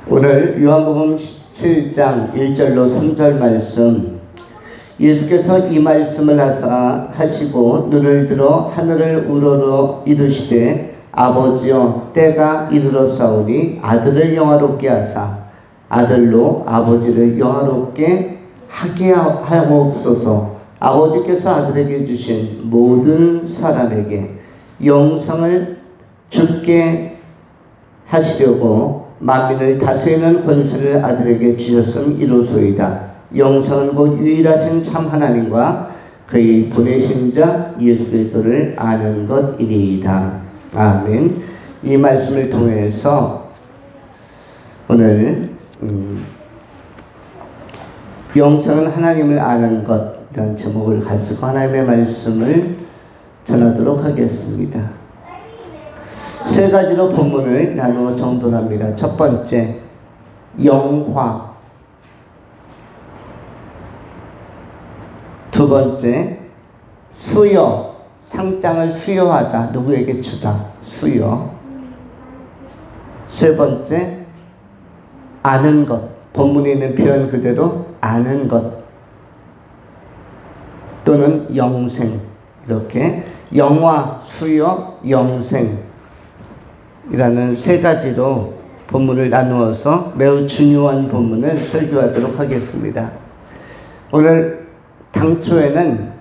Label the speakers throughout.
Speaker 1: 오늘 요한복음 17장 1절로 3절 말씀, 예수께서 이 말씀을 하시고 눈을 들어 하늘을 우러러 이르시되 아버지여 때가 이르렀사오니 아들을 영화롭게 하사 아들로 아버지를 영화롭게 하게 하옵소서. 아버지께서 아들에게 주신 모든 사람에게 영생을 주게 하시려고 만민을 다스리는 권세를 아들에게 주셨음 이로소이다. 영생은 곧 유일하신 참 하나님과 그의 보내신 자 예수 그리스도를 아는 것이니이다. 아멘. 이 말씀을 통해서 오늘 영생은 하나님을 아는 것이라는 제목을 가지고 하나님의 말씀을 전하도록 하겠습니다. 세 가지로 본문을 나누어 정돈합니다. 첫 번째, 영화. 두 번째, 수여. 상장을 수여하다. 누구에게 주다. 수여. 세 번째, 아는 것. 본문에 있는 표현 그대로 아는 것. 또는 영생. 이렇게 영화, 수여, 영생 이라는 세 가지로 본문을 나누어서 매우 중요한 본문을 설교하도록 하겠습니다. 오늘 당초에는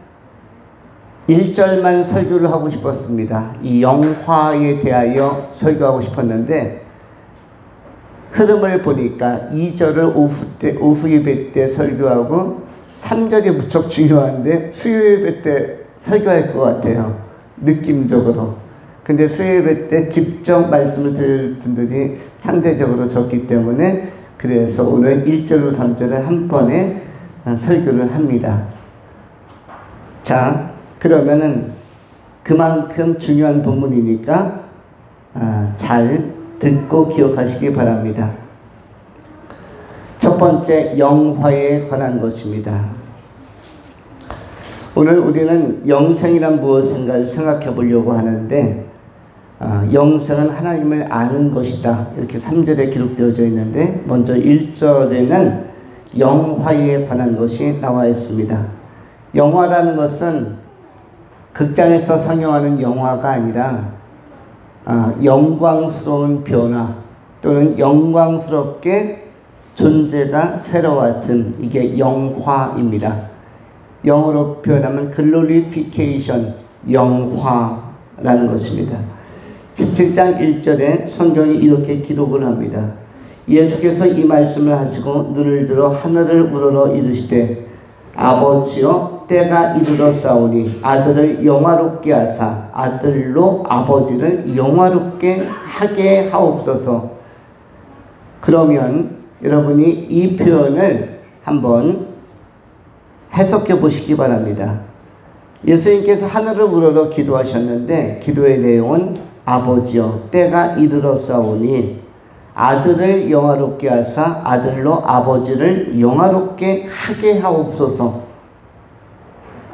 Speaker 1: 1절만 설교를 하고 싶었습니다. 이 영화에 대하여 설교하고 싶었는데 흐름을 보니까 2절을 오후 예배 때 설교하고 3절이 무척 중요한데 수요 예배 때 설교할 것 같아요. 느낌적으로. 근데 수요예배 때 직접 말씀을 들을 분들이 상대적으로 적기 때문에 그래서 오늘 1절로 3절을 한 번에 설교를 합니다. 자, 그러면은 그만큼 중요한 본문이니까 잘 듣고 기억하시기 바랍니다. 첫 번째, 영화에 관한 것입니다. 오늘 우리는 영생이란 무엇인가를 생각해 보려고 하는데 영생은 하나님을 아는 것이다. 이렇게 3절에 기록되어져 있는데 먼저 1절에는 영화에 관한 것이 나와 있습니다. 영화라는 것은 극장에서 상영하는 영화가 아니라 영광스러운 변화 또는 영광스럽게 존재가 새로워짐, 이게 영화입니다. 영어로 표현하면 글로리피케이션, 영화라는 것입니다. 17장 1절에 성경이 이렇게 기록을 합니다. 예수께서 이 말씀을 하시고 눈을 들어 하늘을 우러러 이르시되 아버지여 때가 이르렀사오니 아들을 영화롭게 하사 아들로 아버지를 영화롭게 하게 하옵소서. 그러면 여러분이 이 표현을 한번 해석해 보시기 바랍니다. 예수님께서 하늘을 우러러 기도하셨는데 기도의 내용은 아버지여 때가 이르렀사오니 아들을 영화롭게 하사 아들로 아버지를 영화롭게 하게 하옵소서.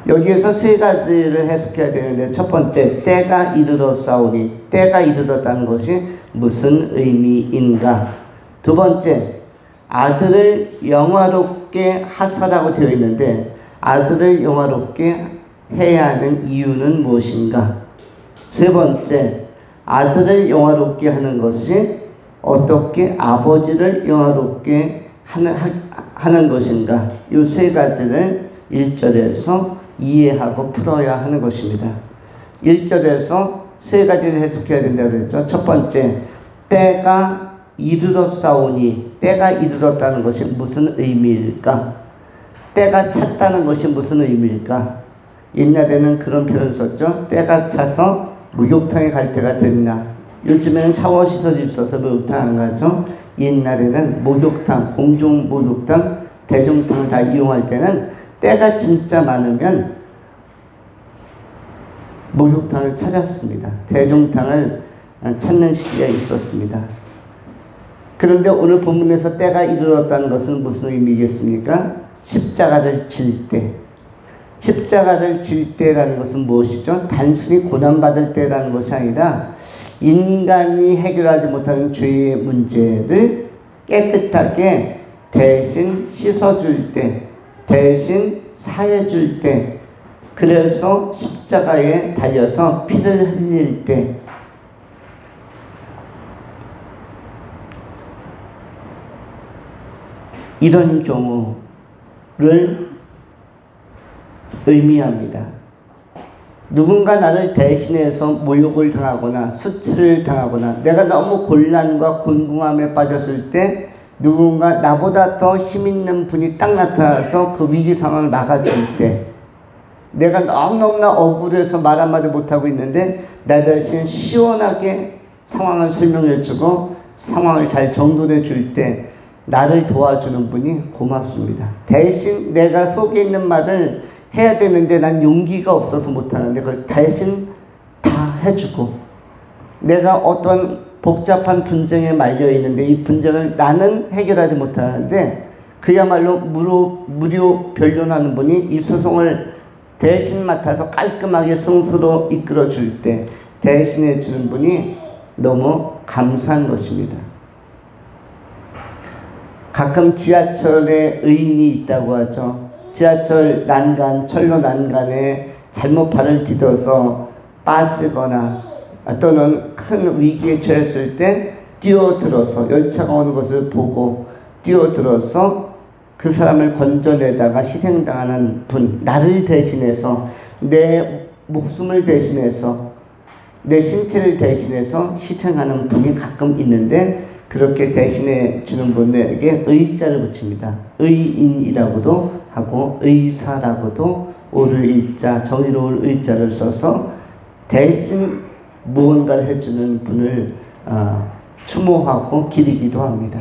Speaker 1: 여기에서 세 가지를 해석해야 되는데 첫 번째, 때가 이르렀사오니 때가 이르렀다는 것이 무슨 의미인가. 두 번째, 아들을 영화롭게 하사라고 되어 있는데 아들을 영화롭게 해야 하는 이유는 무엇인가. 세 번째, 아들을 영화롭게 하는 것이 어떻게 아버지를 영화롭게 하는 것인가. 이 세 가지를 1절에서 이해하고 풀어야 하는 것입니다. 1절에서 세 가지를 해석해야 된다고 그랬죠. 첫 번째, 때가 이르렀사오니 때가 이르렀다는 것이 무슨 의미일까? 때가 찼다는 것이 무슨 의미일까? 옛날에는 그런 표현을 썼죠. 때가 차서 목욕탕에 갈 때가 됐나. 요즘에는 샤워 시설이 있어서 목욕탕 안 가죠. 옛날에는 목욕탕, 공중 목욕탕, 대중탕을 다 이용할 때는 때가 진짜 많으면 목욕탕을 찾았습니다. 대중탕을 찾는 시기가 있었습니다. 그런데 오늘 본문에서 때가 이르렀다는 것은 무슨 의미겠습니까? 십자가를 질 때. 십자가를 질 때라는 것은 무엇이죠? 단순히 고난받을 때라는 것이 아니라 인간이 해결하지 못하는 죄의 문제를 깨끗하게 대신 씻어줄 때, 대신 사해줄 때, 그래서 십자가에 달려서 피를 흘릴 때, 이런 경우를 의미합니다. 누군가 나를 대신해서 모욕을 당하거나 수치를 당하거나 내가 너무 곤란과 곤궁함에 빠졌을 때 누군가 나보다 더 힘있는 분이 딱 나타나서 그 위기 상황을 막아줄 때, 내가 너무너무나 억울해서 말 한마디 못하고 있는데 나 대신 시원하게 상황을 설명해주고 상황을 잘 정돈해 줄 때 나를 도와주는 분이 고맙습니다. 대신 내가 속에 있는 말을 해야 되는데 난 용기가 없어서 못하는데 그걸 대신 다 해주고, 내가 어떤 복잡한 분쟁에 말려 있는데 이 분쟁을 나는 해결하지 못하는데 그야말로 무료 변론하는 분이 이 소송을 대신 맡아서 깔끔하게 승소로 이끌어 줄 때 대신해 주는 분이 너무 감사한 것입니다. 가끔 지하철에 의인이 있다고 하죠. 지하철 난간, 철로 난간에 잘못 발을 디뎌서 빠지거나 또는 큰 위기에 처했을 때 뛰어들어서, 열차가 오는 것을 보고 뛰어들어서 그 사람을 건져내다가 희생당하는 분, 나를 대신해서, 내 목숨을 대신해서, 내 신체를 대신해서 희생하는 분이 가끔 있는데 그렇게 대신해 주는 분에게 의자를 붙입니다. 의인이라고도 하고 의사라고도 옳을 의자, 정의로울 의자를 써서 대신 무언가를 해주는 분을 추모하고 기리기도 합니다.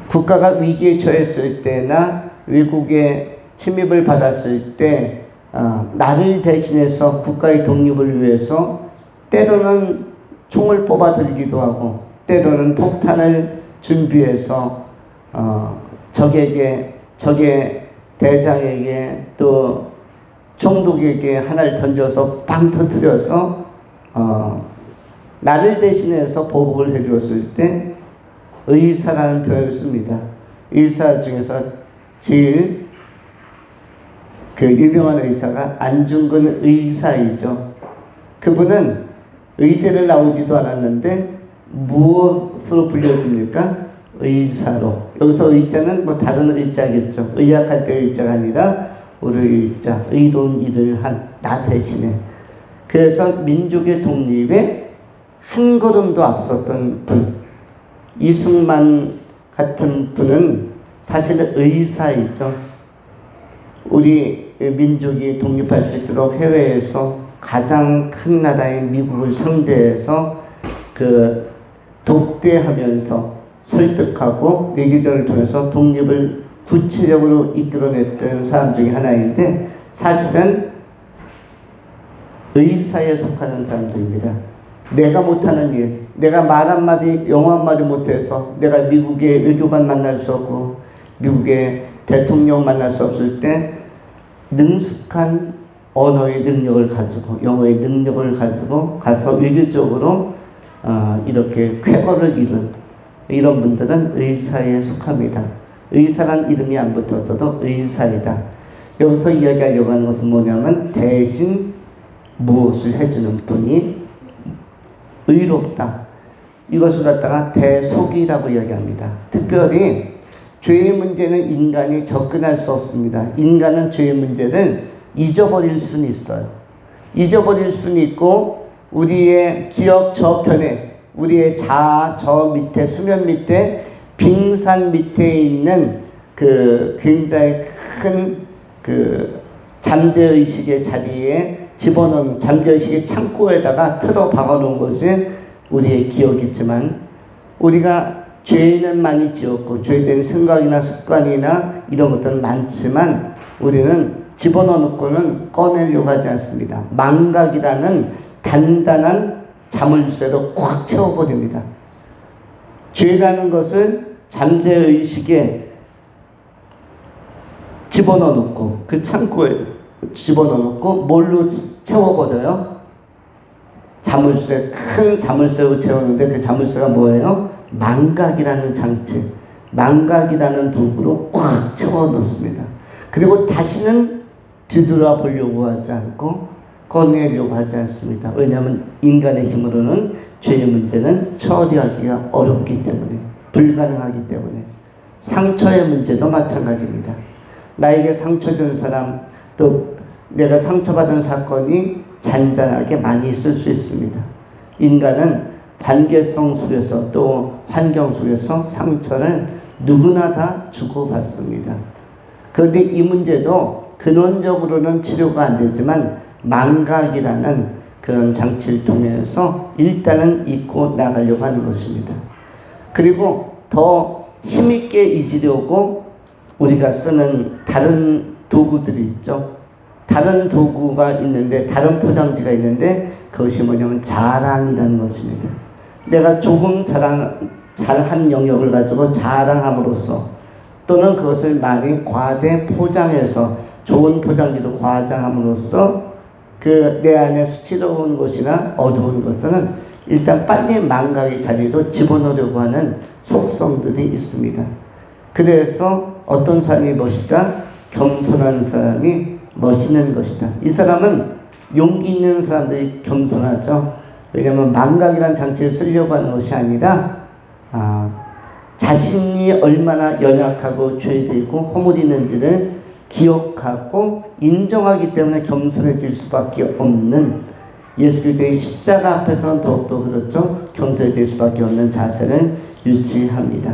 Speaker 1: 국가가 위기에 처했을 때나 외국의 침입을 받았을 때 나를 대신해서 국가의 독립을 위해서 때로는 총을 뽑아 들기도 하고 때로는 폭탄을 준비해서 적의 대장에게 또 총독에게 하나를 던져서 빵 터뜨려서 나를 대신해서 보복을 해주었을 때 의사라는 표현을 씁니다. 의사 중에서 제일 유명한 의사가 안중근 의사이죠. 그분은 의대를 나오지도 않았는데 무엇으로 불려집니까? 의사로. 여기서 의자는 뭐 다른 의자겠죠. 의학할 때 의자가 아니라 우리 의자, 의로운 일을 한 나 대신에. 그래서 민족의 독립에 한 걸음도 앞섰던 분, 이승만 같은 분은 사실은 의사이죠. 우리 민족이 독립할 수 있도록 해외에서 가장 큰 나라인 미국을 상대해서 독대하면서 설득하고 외교전을 통해서 독립을 구체적으로 이끌어냈던 사람 중에 하나인데 사실은 의사에 속하는 사람들입니다. 내가 못하는 일, 내가 말 한마디, 영어 한마디 못해서 내가 미국의 외교관 만날 수 없고 미국의 대통령 만날 수 없을 때 능숙한 언어의 능력을 가지고 영어의 능력을 가지고 가서 외교적으로 이렇게 쾌거를 이룬 이런 분들은 의사에 속합니다. 의사란 이름이 안 붙어서도 의사이다. 여기서 이야기하려고 하는 것은 뭐냐면 대신 무엇을 해주는 분이 의롭다. 이것을 갖다가 대속이라고 이야기합니다. 특별히 죄의 문제는 인간이 접근할 수 없습니다. 인간은 죄의 문제를 잊어버릴 수는 있어요. 잊어버릴 수는 있고 우리의 기억 저편에, 우리의 자아 저 밑에, 수면 밑에, 빙산 밑에 있는 굉장히 큰 잠재의식의 자리에 집어넣은 잠재의식의 창고에다가 틀어 박아놓은 것이 우리의 기억이지만 우리가 죄는 많이 지었고 죄된 생각이나 습관이나 이런 것들은 많지만 우리는 집어넣고는 꺼내려고 하지 않습니다. 망각이라는 단단한 자물쇠로 꽉 채워버립니다. 죄라는 것을 잠재의식에 집어넣고 그 창고에 집어넣고 뭘로 채워버려요? 자물쇠, 큰 자물쇠로 채우는데 그 자물쇠가 뭐예요? 망각이라는 장치, 망각이라는 도구로 꽉 채워 놓습니다. 그리고 다시는 뒤돌아보려고 하지 않고 꺼내려고 하지 않습니다. 왜냐하면 인간의 힘으로는 죄의 문제는 처리하기가 어렵기 때문에, 불가능하기 때문에. 상처의 문제도 마찬가지입니다. 나에게 상처 준 사람, 또 내가 상처받은 사건이 잔잔하게 많이 있을 수 있습니다. 인간은 관계성 속에서 또 환경 속에서 상처를 누구나 다 주고받습니다. 그런데 이 문제도 근원적으로는 치료가 안 되지만 망각이라는 그런 장치를 통해서 일단은 잊고 나가려고 하는 것입니다. 그리고 더 힘있게 잊으려고 우리가 쓰는 다른 도구들이 있죠. 다른 도구가 있는데, 다른 포장지가 있는데, 그것이 뭐냐면 자랑이라는 것입니다. 내가 조금 잘한 영역을 가지고 자랑함으로써, 또는 그것을 많이 과대 포장해서 좋은 포장지로 과장함으로써 그 내 안에 수치로운 것이나 어두운 것은 일단 빨리 망각의 자리로 집어넣으려고 하는 속성들이 있습니다. 그래서 어떤 사람이 멋있다? 겸손한 사람이 멋있는 것이다. 이 사람은 용기 있는 사람들이 겸손하죠. 왜냐하면 망각이라는 장치를 쓰려고 하는 것이 아니라 자신이 얼마나 연약하고 죄되고 허물 있는지를 기억하고 인정하기 때문에 겸손해질 수밖에 없는, 예수 그리스도의 십자가 앞에서는 더욱더 그렇죠. 겸손해질 수밖에 없는 자세를 유지합니다.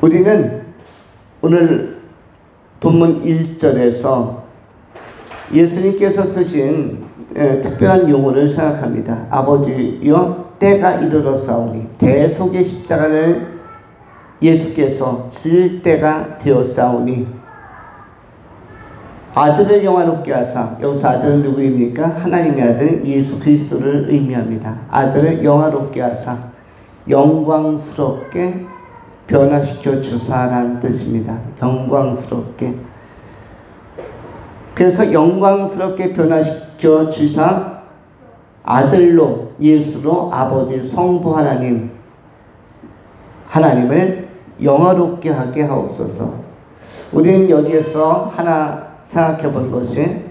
Speaker 1: 우리는 오늘 본문 1절에서 예수님께서 쓰신 특별한 용어를 생각합니다. 아버지여 때가 이르렀사오니, 대속의 십자가를 예수께서 질 때가 되었사오니, 아들을 영화롭게 하사, 여기서 아들은 누구입니까? 하나님의 아들 예수 그리스도를 의미합니다. 아들을 영화롭게 하사 영광스럽게 변화시켜 주사라는 뜻입니다. 영광스럽게. 그래서 영광스럽게 변화시켜 주사 아들로, 예수로 아버지 성부 하나님을 영화롭게 하게 하옵소서. 우리는 여기에서 하나 생각해 본 것이,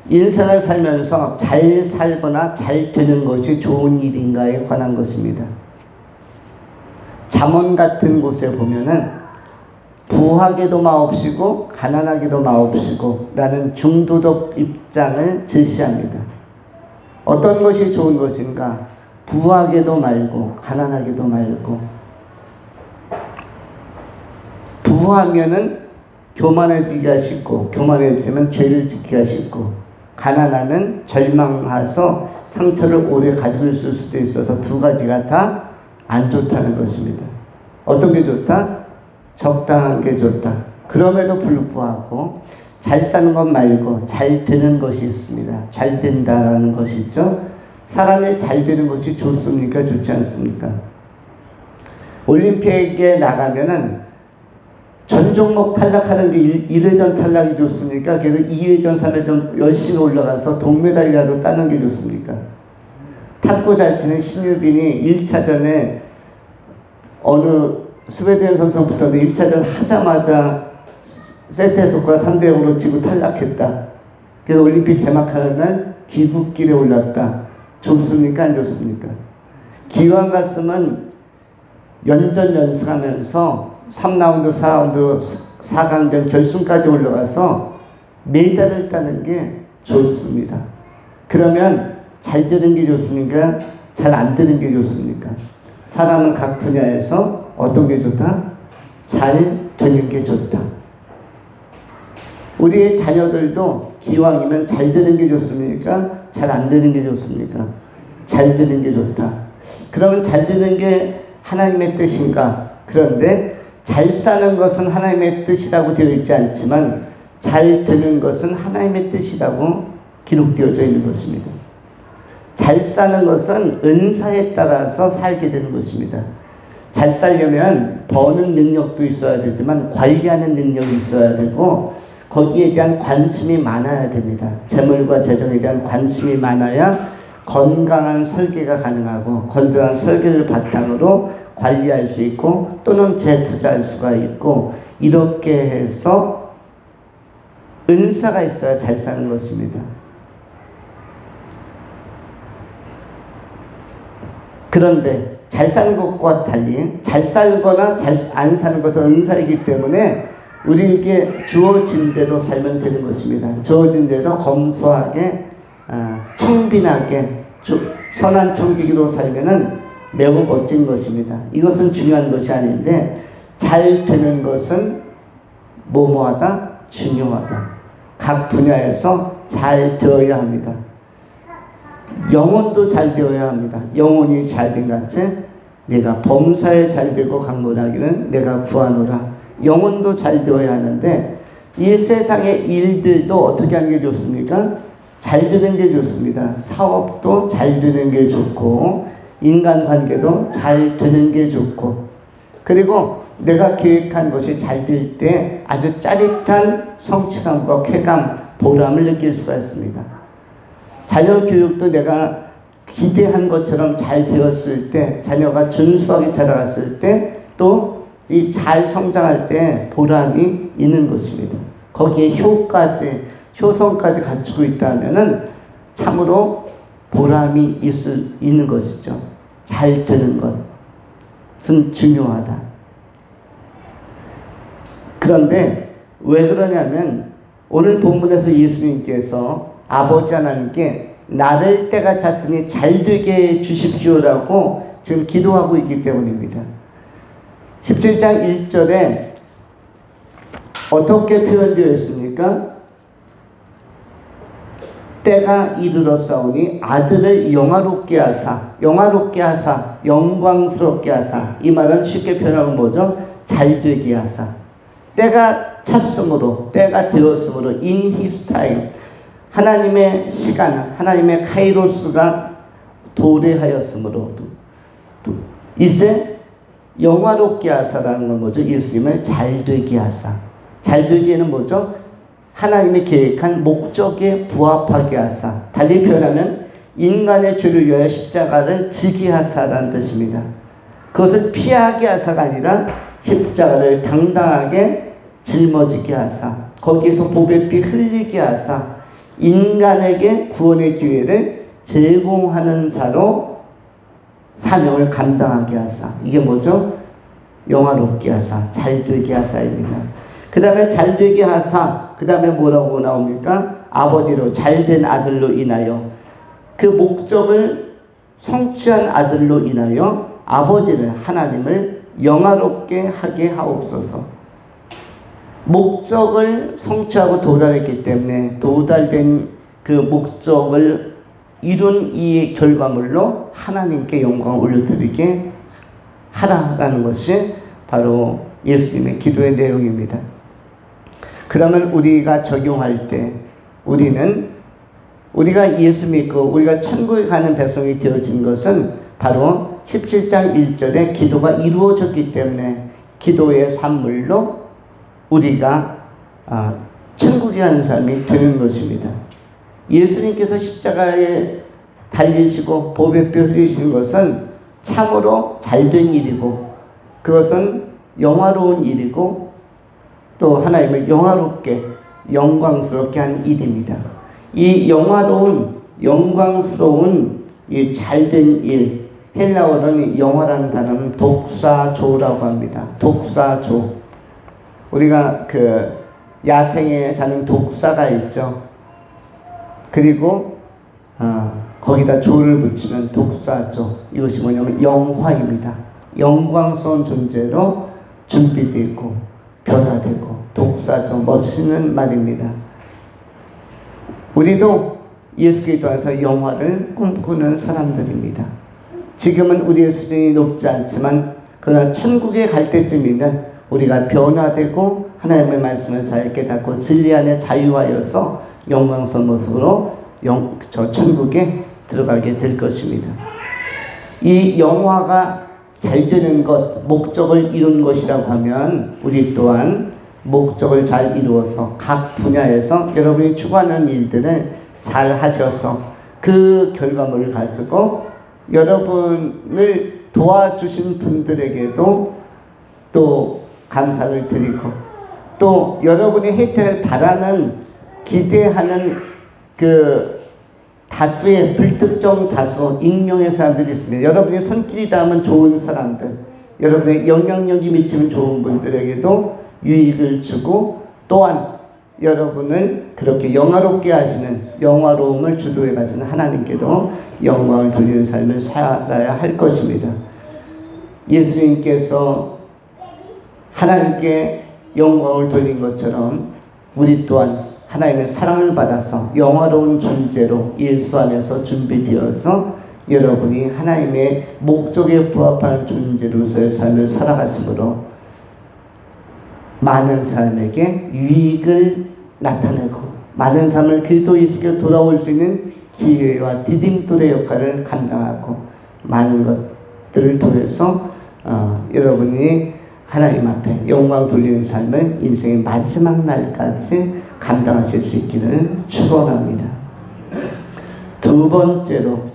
Speaker 1: 인생을 살면서 잘 살거나 잘 되는 것이 좋은 일인가에 관한 것입니다. 잠언 같은 곳에 보면은 부하게도 마옵시고 가난하게도 마옵시고 라는 중도적 입장을 제시합니다. 어떤 것이 좋은 것인가? 부하게도 말고 가난하게도 말고. 부하면은 교만해지기가 쉽고, 교만해지면 죄를 짓기가 쉽고, 가난하면 절망해서 상처를 오래 가지고 있을 수도 있어서 두 가지가 다 안 좋다는 것입니다. 어떤 게 좋다? 적당한 게 좋다. 그럼에도 불구하고 잘 사는 것 말고 잘 되는 것이 있습니다. 잘 된다라는 것이 있죠. 사람이 잘 되는 것이 좋습니까? 좋지 않습니까? 올림픽에 나가면은 전 종목 탈락하는 게 1회전 탈락이 좋습니까? 그래서 2회전, 3회전 열심히 올라가서 동메달이라도 따는 게 좋습니까? 탁구 잘 치는 신유빈이 1차전에 어느 스웨덴 선수랑 붙었는데 1차전 하자마자 세트 속과 3대0으로 지고 탈락했다. 그래서 올림픽 개막하는 날 귀국길에 올랐다. 좋습니까? 안 좋습니까? 기왕 갔으면 연전연승하면서 3라운드, 4라운드, 4강전 결승까지 올라가서 메달을 따는 게 좋습니다. 그러면 잘 되는 게 좋습니까? 잘 안 되는 게 좋습니까? 사람은 각 분야에서 어떤 게 좋다? 잘 되는 게 좋다. 우리의 자녀들도 기왕이면 잘 되는 게 좋습니까? 잘 안 되는 게 좋습니까? 잘 되는 게 좋다. 그러면 잘 되는 게 하나님의 뜻인가? 그런데 잘 사는 것은 하나님의 뜻이라고 되어 있지 않지만 잘 되는 것은 하나님의 뜻이라고 기록되어져 있는 것입니다. 잘 사는 것은 은사에 따라서 살게 되는 것입니다. 잘 살려면 버는 능력도 있어야 되지만 관리하는 능력이 있어야 되고 거기에 대한 관심이 많아야 됩니다. 재물과 재정에 대한 관심이 많아야 건강한 설계가 가능하고 건전한 설계를 바탕으로 관리할 수 있고 또는 재투자할 수가 있고 이렇게 해서 은사가 있어야 잘 사는 것입니다. 그런데 잘 사는 것과 달리 잘 살거나 잘 안 사는 것은 은사이기 때문에 우리에게 주어진 대로 살면 되는 것입니다. 주어진 대로 검소하게 청빈하게 선한 청지기로 살면은 매우 멋진 것입니다. 이것은 중요한 것이 아닌데 잘 되는 것은 뭐뭐하다? 중요하다. 각 분야에서 잘 되어야 합니다. 영혼도 잘 되어야 합니다. 영혼이 잘된 같이 내가 범사에 잘 되고 강건하기는 내가 구하노라. 영혼도 잘 되어야 하는데 이 세상의 일들도 어떻게 하는 게 좋습니까? 잘 되는 게 좋습니다. 사업도 잘 되는 게 좋고 인간관계도 잘 되는 게 좋고 그리고 내가 계획한 것이 잘 될 때 아주 짜릿한 성취감과 쾌감, 보람을 느낄 수가 있습니다. 자녀 교육도 내가 기대한 것처럼 잘 되었을 때 자녀가 준수하게 자라갔을 때 또 이 잘 성장할 때 보람이 있는 것입니다. 거기에 효성까지 갖추고 있다면은 참으로 보람이 있는 것이죠. 잘 되는 것은 중요하다. 그런데 왜 그러냐면 오늘 본문에서 예수님께서 아버지 하나님께 나를 때가 찼으니 잘 되게 해 주십시오라고 지금 기도하고 있기 때문입니다. 17장 1절에 어떻게 표현되어 있습니까? 때가 이르렀사오니 아들을 영화롭게 하사, 영광스럽게 하사. 이 말은 쉽게 표현하면 뭐죠? 잘 되게 하사. 때가 찼으므로, 때가 되었으므로, in his time. 하나님의 시간, 하나님의 카이로스가 도래하였으므로 이제 영화롭게 하사라는 건 뭐죠? 예수님을 잘 되게 하사. 잘 되기에는 뭐죠? 하나님이 계획한 목적에 부합하게 하사. 달리 표현하면 인간의 죄를 위하여 십자가를 지게 하사라는 뜻입니다. 그것을 피하게 하사가 아니라 십자가를 당당하게 짊어지게 하사. 거기에서 보배피 흘리게 하사. 인간에게 구원의 기회를 제공하는 자로 사명을 감당하게 하사. 이게 뭐죠? 영화롭게 하사, 잘 되게 하사입니다. 그 다음에 잘 되게 하사, 그 다음에 뭐라고 나옵니까? 아버지로 잘된 아들로 인하여 그 목적을 성취한 아들로 인하여 아버지를 하나님을 영화롭게 하게 하옵소서. 목적을 성취하고 도달했기 때문에 도달된 그 목적을 이룬 이 결과물로 하나님께 영광을 올려드리게 하라라는 것이 바로 예수님의 기도의 내용입니다. 그러면 우리가 적용할 때 우리가 예수 믿고 우리가 천국에 가는 백성이 되어진 것은 바로 17장 1절에 기도가 이루어졌기 때문에 기도의 산물로 우리가 천국에 가는 사람이 되는 것입니다. 예수님께서 십자가에 달리시고 보배뼈 흘리신 것은 참으로 잘된 일이고 그것은 영화로운 일이고 또 하나님을 영화롭게 영광스럽게 한 일입니다. 이 영광스러운 이 잘된 일, 헬라어로는 영화라는 단어는 독사조라고 합니다. 독사조. 우리가 그 야생에 사는 독사가 있죠. 그리고 거기다 조를 붙이면 독사조. 이것이 뭐냐면 영화입니다. 영광스러운 존재로 준비되고 변화되고 독사조. 멋있는 말입니다. 우리도 예수 그리스도 안에서 영화를 꿈꾸는 사람들입니다. 지금은 우리의 수준이 높지 않지만 그러나 천국에 갈 때쯤이면 우리가 변화되고 하나님의 말씀을 잘 깨닫고 진리 안에 자유하여서 영광스러운 모습으로 저 천국에 들어가게 될 것입니다. 이 영화가 잘 되는 것, 목적을 이룬 것이라고 하면 우리 또한 목적을 잘 이루어서 각 분야에서 여러분이 추구하는 일들을 잘 하셔서 그 결과물을 가지고 여러분을 도와주신 분들에게도 또 감사를 드리고, 또 여러분의 혜택을 바라는, 기대하는 그 다수의 불특정 다수 익명의 사람들이 있습니다. 여러분의 손길이 닿으면 좋은 사람들, 여러분의 영향력이 미치면 좋은 분들에게도 유익을 주고, 또한 여러분을 그렇게 영화롭게 하시는, 영화로움을 주도해 가시는 하나님께도 영광을 돌리는 삶을 살아야 할 것입니다. 예수님께서 하나님께 영광을 돌린 것처럼 우리 또한 하나님의 사랑을 받아서 영화로운 존재로 예수 안에서 준비되어서 여러분이 하나님의 목적에 부합하는 존재로서의 삶을 살아가심으로 많은 사람에게 유익을 나타내고, 많은 사람을 그리스도 예수께 돌아올 수 있는 기회와 디딤돌의 역할을 감당하고, 많은 것들을 통해서 여러분이 하나님 앞에 영광 돌리는 삶을 인생의 마지막 날까지 감당하실 수 있기를 축원합니다. 두 번째로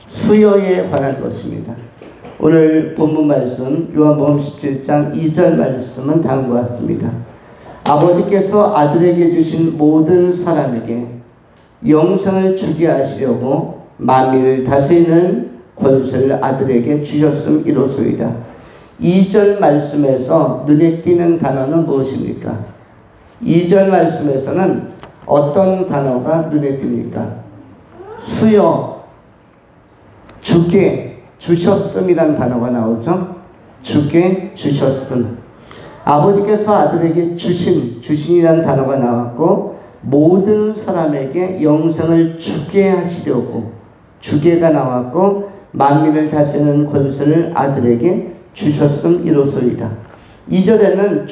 Speaker 1: 수요에 관한 것입니다. 오늘 본문 말씀 요한복음 17장 2절 말씀은 다음과 같습니다. 아버지께서 아들에게 주신 모든 사람에게 영생을 주게 하시려고 만민을 다스리는 권세를 아들에게 주셨음 이로소이다. 2절 말씀에서 눈에 띄는 단어는 무엇입니까? 2절 말씀에서는 어떤 단어가 눈에 띕니까? 수요, 주께 주셨음이라는 단어가 나오죠. 주께 주셨음. 아버지께서 아들에게 주신이라는 단어가 나왔고, 모든 사람에게 영생을 주게 하시려고, 주게가 나왔고, 만민을 다스리는 권세를 아들에게 주셨음 이로소이다. 2절에는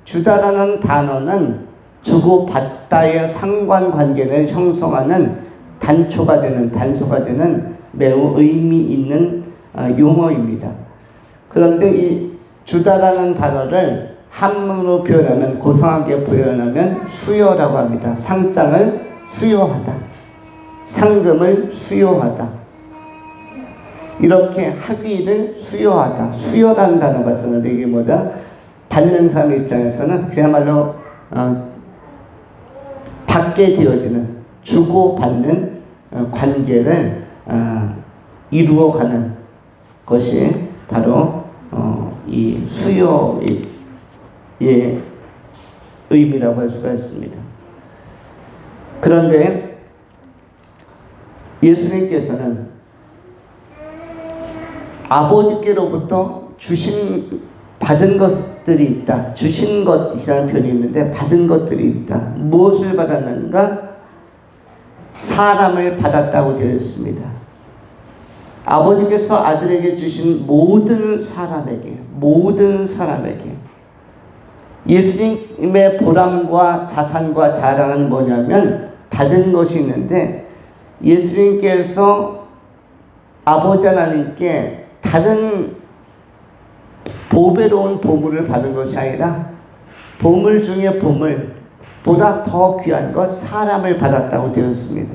Speaker 1: 주다라는 단어는 주고 받다의 상관관계를 형성하는 단초가 되는 매우 의미 있는 용어입니다. 그런데 이 주다라는 단어를 한문으로 표현하면, 고상하게 표현하면 수요라고 합니다. 상장을 수요하다, 상금을 수요하다, 이렇게 학위를 수요하다. 수요라는 단어가 쓰는데 이게 뭐다? 받는 사람 입장에서는 그야말로 받게 되어지는, 주고받는 관계를 이루어가는 것이 바로 이 수요의 의미라고 할 수가 있습니다. 그런데 예수님께서는 아버지께로부터 받은 것들이 있다. 주신 것이라는 표현이 있는데 받은 것들이 있다. 무엇을 받았는가? 사람을 받았다고 되어 있습니다. 아버지께서 아들에게 주신 모든 사람에게 예수님의 보람과 자산과 자랑은 뭐냐면 받은 것이 있는데, 예수님께서 아버지 하나님께 다른 보배로운 보물을 받은 것이 아니라 보물 중에 보물보다 더 귀한 것, 사람을 받았다고 되었습니다.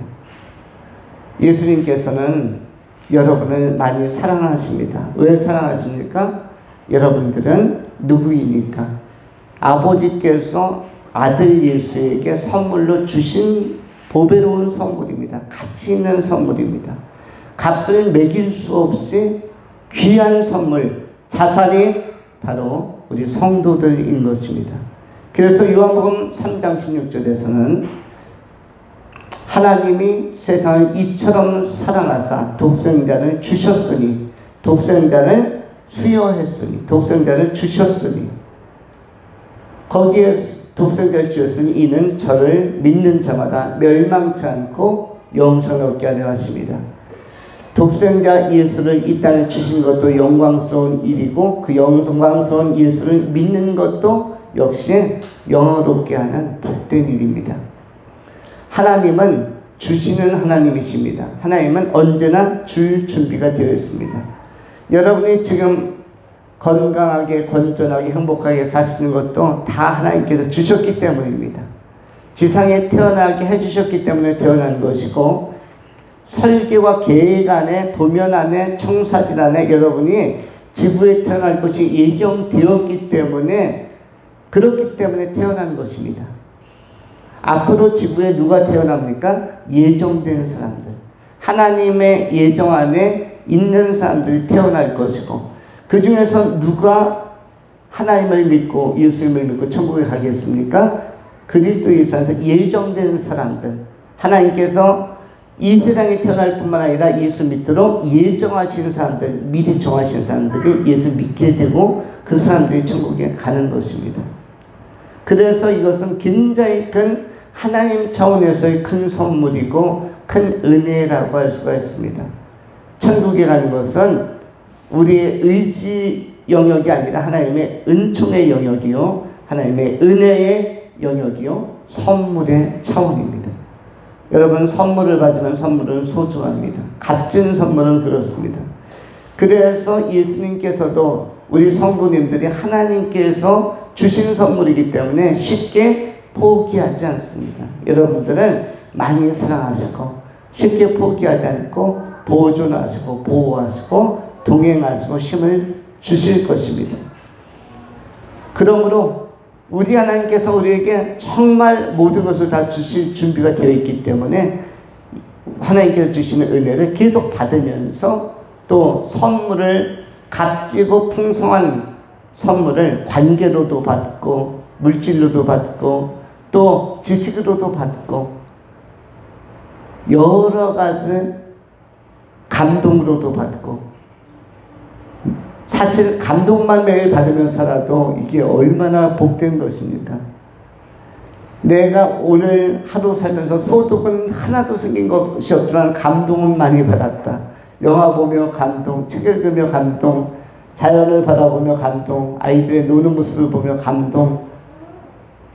Speaker 1: 예수님께서는 여러분을 많이 사랑하십니다. 왜 사랑하십니까? 여러분들은 누구입니까? 아버지께서 아들 예수에게 선물로 주신 보배로운 선물입니다. 가치 있는 선물입니다. 값을 매길 수 없이 귀한 선물, 자산이 바로 우리 성도들인 것입니다. 그래서 요한복음 3장 16절에서는 하나님이 세상을 이처럼 사랑하사 독생자를 주셨으니, 독생자를 수여했으니, 독생자를 주셨으니, 거기에 독생자를 주셨으니 이는 저를 믿는 자마다 멸망치 않고 영생을 얻게 하려 하십니다. 독생자 예수를 이 땅에 주신 것도 영광스러운 일이고, 그 영광스러운 예수를 믿는 것도 역시 영화롭게 하는 복된 일입니다. 하나님은 주시는 하나님이십니다. 하나님은 언제나 줄 준비가 되어 있습니다. 여러분이 지금 건강하게, 건전하게, 행복하게 사시는 것도 다 하나님께서 주셨기 때문입니다. 지상에 태어나게 해주셨기 때문에 태어난 것이고, 설계와 계획 안에, 도면 안에, 청사진 안에 여러분이 지구에 태어날 것이 예정되었기 때문에, 그렇기 때문에 태어난 것입니다. 앞으로 지구에 누가 태어납니까? 예정된 사람들. 하나님의 예정 안에 있는 사람들이 태어날 것이고, 그 중에서 누가 하나님을 믿고 예수님을 믿고 천국에 가겠습니까? 그리스도 예수 안에서 예정된 사람들. 하나님께서 이 세상에 태어날 뿐만 아니라 예수 믿도록 예정하신 사람들, 미리 정하신 사람들이 예수 믿게 되고 그 사람들이 천국에 가는 것입니다. 그래서 이것은 굉장히 큰 하나님 차원에서의 큰 선물이고 큰 은혜라고 할 수가 있습니다. 천국에 가는 것은 우리의 의지 영역이 아니라 하나님의 은총의 영역이요, 하나님의 은혜의 영역이요, 선물의 차원입니다. 여러분, 선물을 받으면 선물은 소중합니다. 값진 선물은 그렇습니다. 그래서 예수님께서도 우리 성도님들이 하나님께서 주신 선물이기 때문에 쉽게 포기하지 않습니다. 여러분들은 많이 사랑하시고 쉽게 포기하지 않고 보존하시고 보호하시고 동행하시고 힘을 주실 것입니다. 그러므로 우리 하나님께서 우리에게 정말 모든 것을 다 주실 준비가 되어 있기 때문에 하나님께서 주시는 은혜를 계속 받으면서 또 선물을, 값지고 풍성한 선물을 관계로도 받고 물질로도 받고 또 지식으로도 받고 여러 가지 감동으로도 받고, 사실 감동만 매일 받으면 살아도 이게 얼마나 복된 것입니까? 내가 오늘 하루 살면서 소득은 하나도 생긴 것이 없지만 감동은 많이 받았다. 영화 보며 감동, 책 읽으며 감동, 자연을 바라보며 감동, 아이들의 노는 모습을 보며 감동,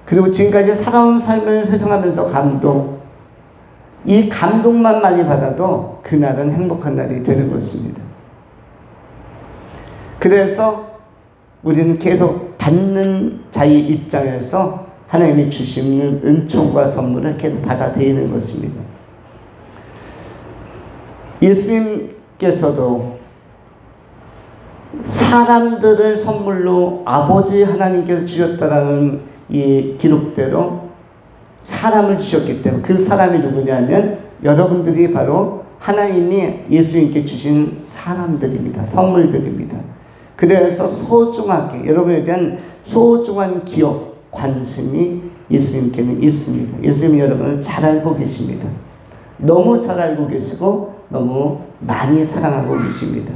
Speaker 1: 그리고 지금까지 살아온 삶을 회상하면서 감동. 이 감동만 많이 받아도 그날은 행복한 날이 되는 것입니다. 그래서 우리는 계속 받는 자의 입장에서 하나님이 주시는 은총과 선물을 계속 받아들이는 것입니다. 예수님께서도 사람들을 선물로 아버지 하나님께서 주셨다라는 이 기록대로 사람을 주셨기 때문에, 그 사람이 누구냐면 여러분들이 바로 하나님이 예수님께 주신 사람들입니다. 선물들입니다. 그래서 소중하게 여러분에 대한 소중한 기억, 관심이 예수님께는 있습니다. 예수님이 여러분을 잘 알고 계십니다. 너무 잘 알고 계시고 너무 많이 사랑하고 계십니다.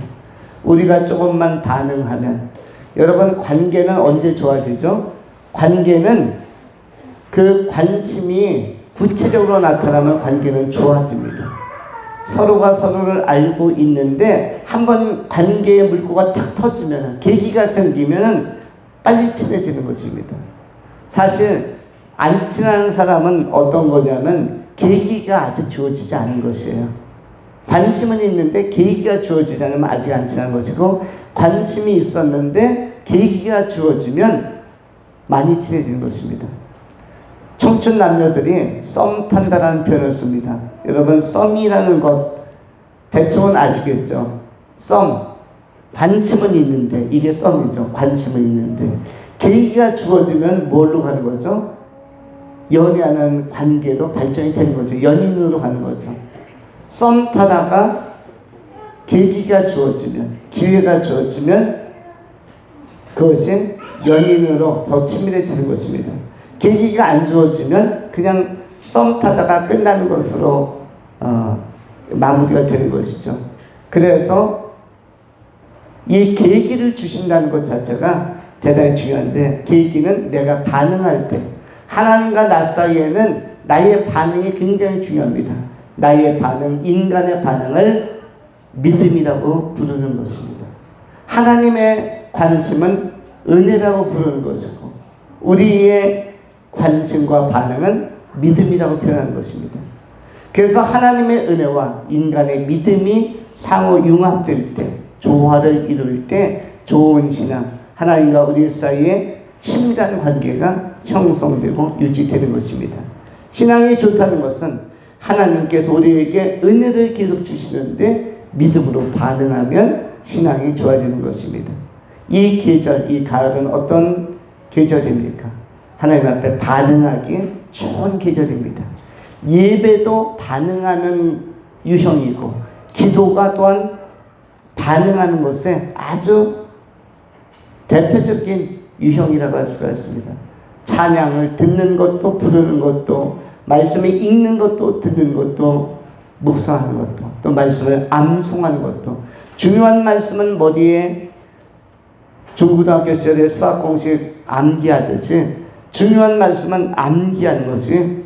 Speaker 1: 우리가 조금만 반응하면, 여러분, 관계는 언제 좋아지죠? 관계는 그 관심이 구체적으로 나타나면 관계는 좋아집니다. 서로가 서로를 알고 있는데 한번 관계의 물꼬가 탁 터지면, 계기가 생기면 빨리 친해지는 것입니다. 사실 안 친한 사람은 어떤 거냐면 계기가 아직 주어지지 않은 것이에요. 관심은 있는데 계기가 주어지지 않으면 아직 안 친한 것이고, 관심이 있었는데 계기가 주어지면 많이 친해지는 것입니다. 청춘 남녀들이 썸 탄다라는 표현을 씁니다. 여러분, 썸이라는 것 대충은 아시겠죠? 썸, 관심은 있는데, 이게 썸이죠. 관심은 있는데 계기가 주어지면 뭘로 가는 거죠? 연애하는 관계로 발전이 되는 거죠. 연인으로 가는 거죠. 썸 타다가 계기가 주어지면, 기회가 주어지면 그것이 연인으로 더 친밀해지는 것입니다. 계기가 안 주어지면 그냥 썸 타다가 끝나는 것으로 마무리가 되는 것이죠. 그래서 이 계기를 주신다는 것 자체가 대단히 중요한데, 계기는 내가 반응할 때, 하나님과 나 사이에는 나의 반응이 굉장히 중요합니다. 나의 반응, 인간의 반응을 믿음이라고 부르는 것입니다. 하나님의 관심은 은혜라고 부르는 것이고, 우리의 관심과 반응은 믿음이라고 표현하는 것입니다. 그래서 하나님의 은혜와 인간의 믿음이 상호 융합될 때, 조화를 이룰 때 좋은 신앙, 하나님과 우리 사이에 친밀한 관계가 형성되고 유지되는 것입니다. 신앙이 좋다는 것은 하나님께서 우리에게 은혜를 계속 주시는데 믿음으로 반응하면 신앙이 좋아지는 것입니다. 이 계절, 이 가을은 어떤 계절입니까? 하나님 앞에 반응하기 좋은 계절입니다. 예배도 반응하는 유형이고 기도가 또한 반응하는 것에 아주 대표적인 유형이라고 할 수가 있습니다. 찬양을 듣는 것도 부르는 것도 말씀을 읽는 것도 듣는 것도 묵상하는 것도 또 말씀을 암송하는 것도 중요한 말씀은 머리에 중고등학교 시절에 수학 공식 암기하듯이 중요한 말씀은 암기하는 것이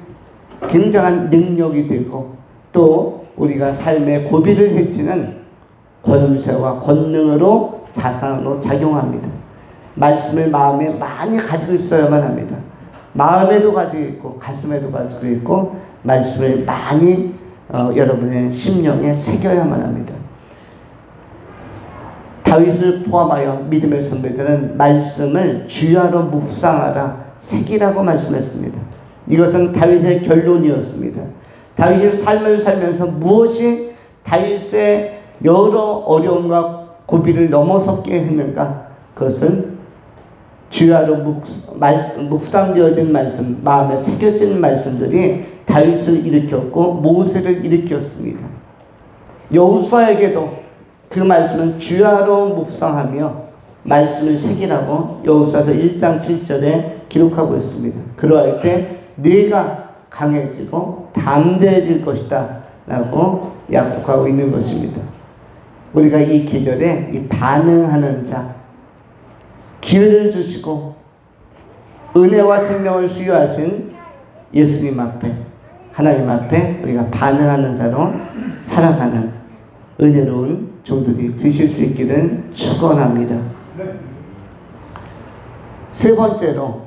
Speaker 1: 굉장한 능력이 되고 또 우리가 삶의 고비를 헤치는 권세와 권능으로 자산으로 작용합니다. 말씀을 마음에 많이 가지고 있어야만 합니다. 마음에도 가지고 있고 가슴에도 가지고 있고 말씀을 많이 여러분의 심령에 새겨야만 합니다. 다윗을 포함하여 믿음의 선배들은 말씀을 주야로 묵상하라 새기라고 말씀했습니다. 이것은 다윗의 결론이었습니다. 다윗의 삶을 살면서 무엇이 다윗의 여러 어려움과 고비를 넘어섰게 했는가? 그것은 주야로 묵상되어진 말씀, 마음에 새겨진 말씀들이 다윗을 일으켰고 모세를 일으켰습니다. 여호수아에게도 그 말씀은 주야로 묵상하며 말씀을 새기라고 여호수아서 1장 7절에 기록하고 있습니다. 그러할 때 네가 강해지고 담대해질 것이다 라고 약속하고 있는 것입니다. 우리가 이 계절에 이 반응하는 자, 기회를 주시고 은혜와 생명을 수여하신 예수님 앞에 하나님 앞에 우리가 반응하는 자로 살아가는 은혜로운 종들이 되실 수 있기를 축원합니다. 세 번째로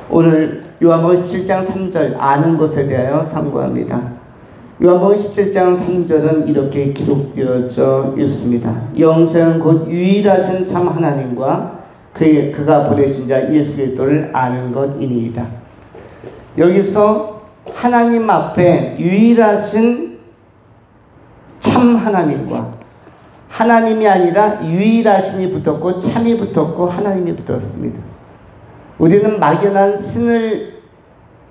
Speaker 1: 오늘 요한복음 17장 3절 아는 것에 대하여 상고합니다. 요한복음 17장 3절은 이렇게 기록되어져 있습니다. 영생 곧 유일하신 참 하나님과 그가 보내신 자 예수 그리스도를 아는 것이니이다. 여기서 하나님 앞에 유일하신 참 하나님과 하나님이 아니라 유일하신이 붙었고 참이 붙었고 하나님이 붙었습니다. 우리는 막연한 신을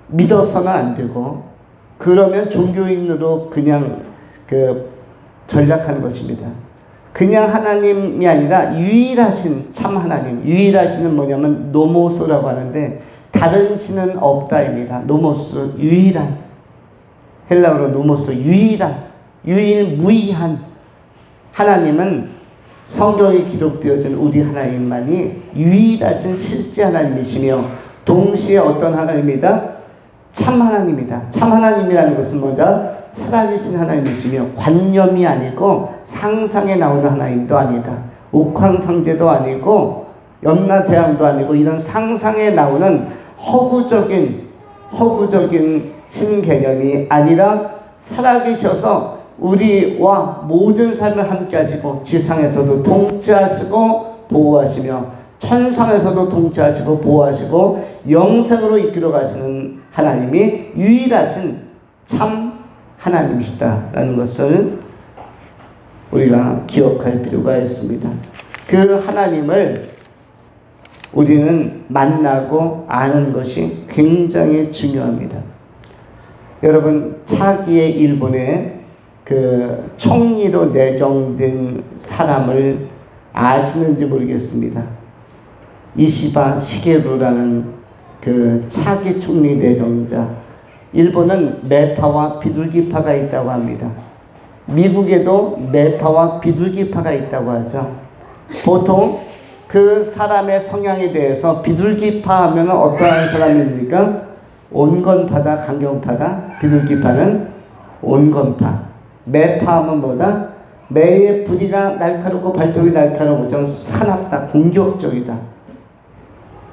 Speaker 1: 믿어서는 안 되고 그러면 종교인으로 그냥 전락하는 것입니다. 그냥 하나님이 아니라 유일하신 참 하나님, 유일하신은 뭐냐면 노모스라고 하는데 다른 신은 없다입니다. 노모스, 유일한, 헬라어로 노모스, 유일한, 유일무이한 하나님은 성경에 기록되어진 우리 하나님만이 유일하신 실제 하나님이시며 동시에 어떤 하나님이다? 참 하나님이다. 참 하나님이라는 것은 뭐다? 살아계신 하나님이시며 관념이 아니고 상상에 나오는 하나님도 아니다. 옥황상제도 아니고 염라대왕도 아니고 이런 상상에 나오는 허구적인 신개념이 아니라 살아계셔서 우리와 모든 삶을 함께 하시고 지상에서도 통치하시고 보호하시며 천상에서도 통치하시고 보호하시고 영생으로 이끌어 가시는 하나님이 유일하신 참 하나님이시다라는 것을 우리가 기억할 필요가 있습니다. 그 하나님을 우리는 만나고 아는 것이 굉장히 중요합니다. 여러분 차기의 일본에 그 총리로 내정된 사람을 아시는지 모르겠습니다. 이시바 시게루라는 그 차기 총리 내정자. 일본은 매파와 비둘기파가 있다고 합니다. 미국에도 매파와 비둘기파가 있다고 하죠. 보통 그 사람의 성향에 대해서 비둘기파 하면 어떠한 사람입니까? 온건파다, 강경파다. 비둘기파는 온건파. 매파 하면 뭐다? 매의 부리가 날카롭고 발톱이 날카롭고 좀 사납다, 공격적이다.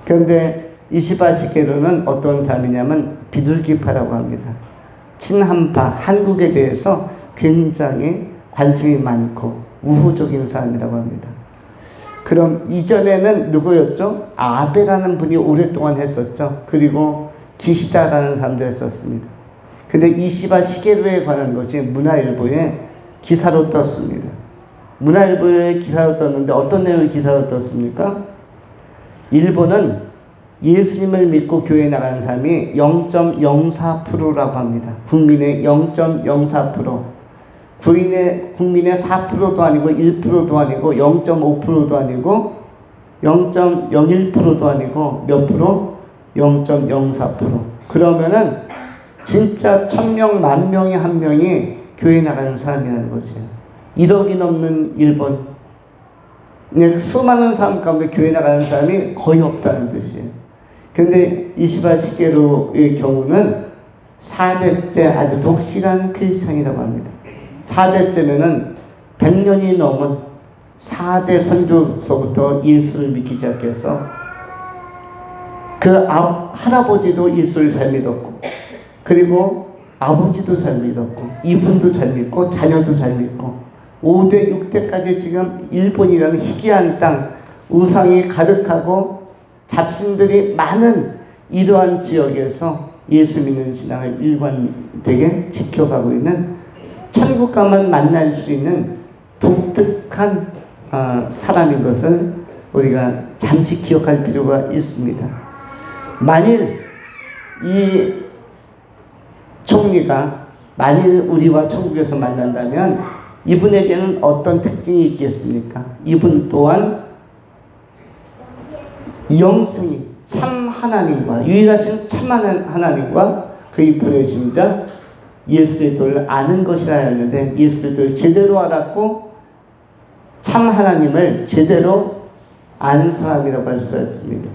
Speaker 1: 그런데 이시바시게로는 어떤 사람이냐면 비둘기파라고 합니다. 친한파, 한국에 대해서 굉장히 관심이 많고 우호적인 사람이라고 합니다. 그럼 이전에는 누구였죠? 아베라는 분이 오랫동안 했었죠. 그리고 기시다라는 사람도 했었습니다. 근데 이시바 시게루에 관한 것이 문화일보에 기사로 떴습니다. 문화일보에 기사로 떴는데 어떤 내용의 기사로 떴습니까? 일본은 예수님을 믿고 교회에 나가는 사람이 0.04%라고 합니다. 국민의 0.04%. 국민의 4%도 아니고 1%도 아니고 0.5%도 아니고 0.01%도 아니고 몇 프로? 0.04%. 그러면은 진짜 1000명, 10,000명에 한 명이 교회에 나가는 사람이라는 것이에요. 1억이 넘는 일본. 수많은 사람 가운데 교회 나가는 사람이 거의 없다는 뜻이에요. 근데 이시바 시게루의 경우는 4대째 아주 독실한 크리스찬이라고 합니다. 4대째면은 100년이 넘은 4대 선조서부터 예수를 믿기 시작해서 그 할아버지도 예수를 잘 믿었고, 그리고 아버지도 잘 믿었고, 이분도 잘 믿고, 자녀도 잘 믿고, 5대, 6대까지 지금 일본이라는 희귀한 땅, 우상이 가득하고 잡신들이 많은 이러한 지역에서 예수 믿는 신앙을 일관되게 지켜가고 있는, 천국가만 만날 수 있는 독특한 사람인 것을 우리가 잠시 기억할 필요가 있습니다. 만일 이 총리가 우리와 천국에서 만난다면 이분에게는 어떤 특징이 있겠습니까? 이분 또한 영생이 참 하나님과, 유일하신 참 하나님과 그의 보내신 자 예수 그리스도를 아는 것이라 했는데, 예수 그리스도를 제대로 알았고 참 하나님을 제대로 아는 사람이라고 할 수가 있습니다.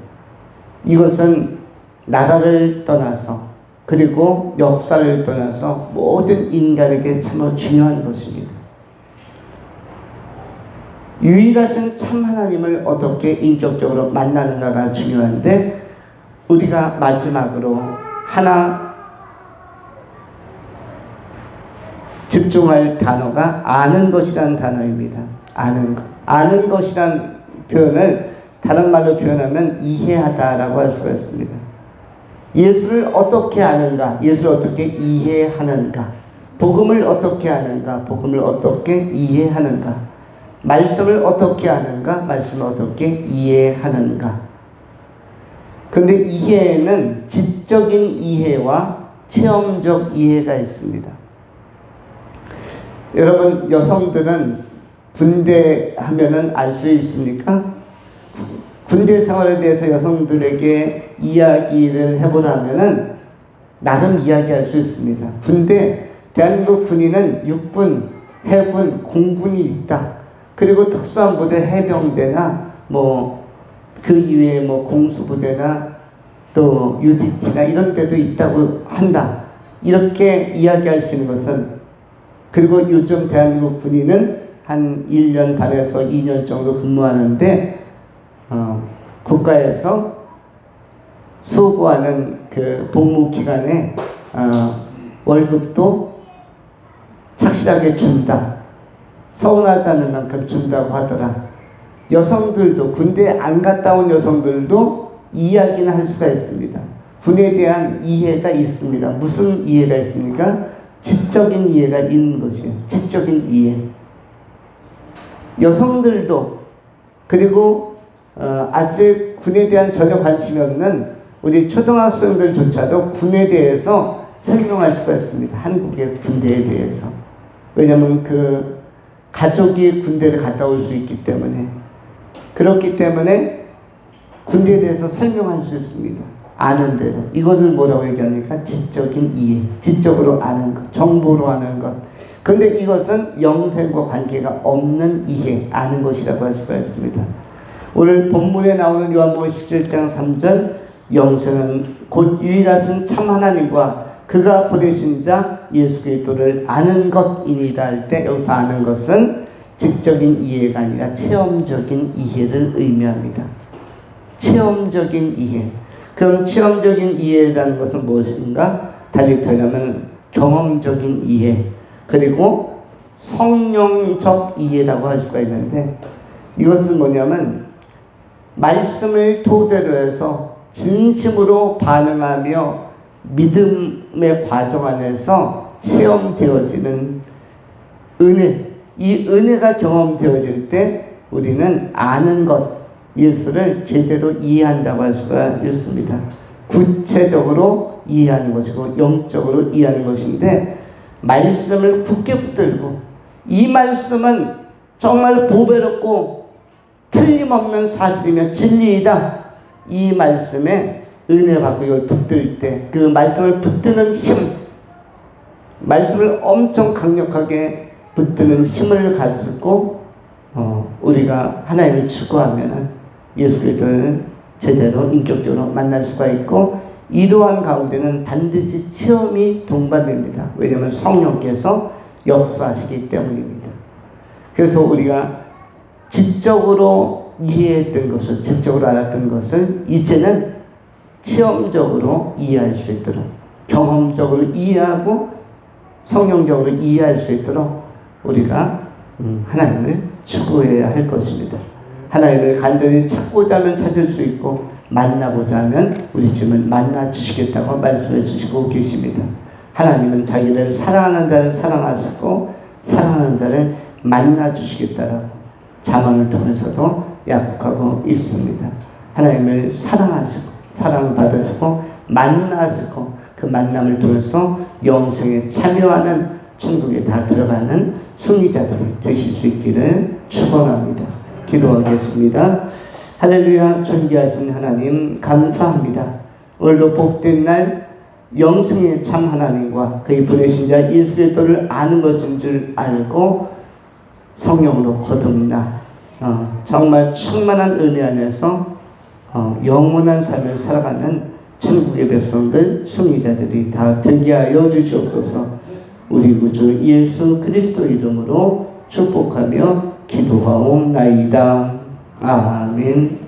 Speaker 1: 이것은 나라를 떠나서, 그리고 역사를 떠나서 모든 인간에게 참으로 중요한 것입니다. 유일하신 참 하나님을 어떻게 인격적으로 만나는가가 중요한데, 우리가 마지막으로 하나 집중할 단어가 아는 것이라는 단어입니다. 아는 것. 아는 것이라는 표현을 다른 말로 표현하면 이해하다라고 할 수가 있습니다. 예수를 어떻게 아는가? 예수를 어떻게 이해하는가? 복음을 어떻게 아는가? 복음을 어떻게 이해하는가? 말씀을 어떻게 아는가? 말씀을 어떻게 이해하는가? 근데 이해에는 지적인 이해와 체험적 이해가 있습니다. 여러분, 여성들은 군대 하면은 알 수 있습니까? 군대 생활에 대해서 여성들에게 이야기를 해보라면은 나름 이야기할 수 있습니다. 군대, 대한민국 군인은 육군, 해군, 공군이 있다. 그리고 특수한 부대, 해병대나 그 이외에 공수부대나 또 UDT나 이런 데도 있다고 한다. 이렇게 이야기할 수 있는 것은, 그리고 요즘 대한민국 군인은 한 1년 반에서 2년 정도 근무하는데 국가에서 수고하는 그 복무 기간에 월급도 착실하게 준다. 서운하지 않을 만큼 준다고 하더라. 여성들도, 군대 안 갔다 온 여성들도 이야기는 할 수가 있습니다. 군에 대한 이해가 있습니다. 무슨 이해가 있습니까? 지적인 이해가 있는 것이에요. 지적인 이해. 여성들도, 그리고 아직 군에 대한 전혀 관심이 없는 우리 초등학생들조차도 군에 대해서 설명할 수가 있습니다. 한국의 군대에 대해서. 왜냐하면 그 가족이 군대를 갔다 올 수 있기 때문에. 그렇기 때문에 군대에 대해서 설명할 수 있습니다. 아는 대로. 이것을 뭐라고 얘기합니까? 지적인 이해. 지적으로 아는 것. 정보로 아는 것. 그런데 이것은 영생과 관계가 없는 이해, 아는 것이라고 할 수가 있습니다. 오늘 본문에 나오는 요한복음 17장 3절, 영생은 곧 유일하신 참 하나님과 그가 보내신 자 예수 그리스도를 아는 것이니라 할 때, 여기서 아는 것은 직접적인 이해가 아니라 체험적인 이해를 의미합니다. 체험적인 이해. 그럼 체험적인 이해라는 것은 무엇인가? 달리 표현하면 경험적인 이해, 그리고 성령적 이해라고 할 수가 있는데, 이것은 뭐냐면 말씀을 토대로 해서 진심으로 반응하며 믿음 믿음의 과정 안에서 체험되어지는 은혜, 이 은혜가 경험되어질 때 우리는 아는 것, 예수를 제대로 이해한다고 할 수가 있습니다. 구체적으로 이해하는 것이고 영적으로 이해하는 것인데, 말씀을 굳게 붙들고 이 말씀은 정말 보배롭고 틀림없는 사실이며 진리이다, 이 말씀에 은혜 받고 이걸 붙들 때 그 말씀을 붙드는 힘, 말씀을 엄청 강력하게 붙드는 힘을 가지고 우리가 하나님을 추구하면 예수 그리스도를 제대로 인격적으로 만날 수가 있고, 이러한 가운데는 반드시 체험이 동반됩니다. 왜냐하면 성령께서 역사하시기 때문입니다. 그래서 우리가 지적으로 이해했던 것을, 지적으로 알았던 것을 이제는 체험적으로 이해할 수 있도록, 경험적으로 이해하고 성령적으로 이해할 수 있도록 우리가 하나님을 추구해야 할 것입니다. 하나님을 간절히 찾고자 하면 찾을 수 있고, 만나고자 하면 우리 주님은 만나 주시겠다고 말씀해 주시고 계십니다. 하나님은 자기를 사랑하는 자를 사랑하시고 사랑하는 자를 만나 주시겠다라고 잠언을 통해서도 약속하고 있습니다. 하나님을 사랑하시고 사랑을 받으시고 만나시고 그 만남을 통해서 영생에 참여하는, 천국에 다 들어가는 승리자들이 되실 수 있기를 축원합니다. 기도하겠습니다. 할렐루야. 존귀하신 하나님 감사합니다. 오늘도 복된 날 영생의 참 하나님과 그의 보내신 자 예수 그리스도를 아는 것인 줄 알고 성령으로 거듭나 정말 충만한 은혜 안에서 영원한 삶을 살아가는 천국의 백성들, 승리자들이 다 되게 하여 주시옵소서. 우리 구주 예수 그리스도 이름으로 축복하며 기도하옵나이다. 아멘.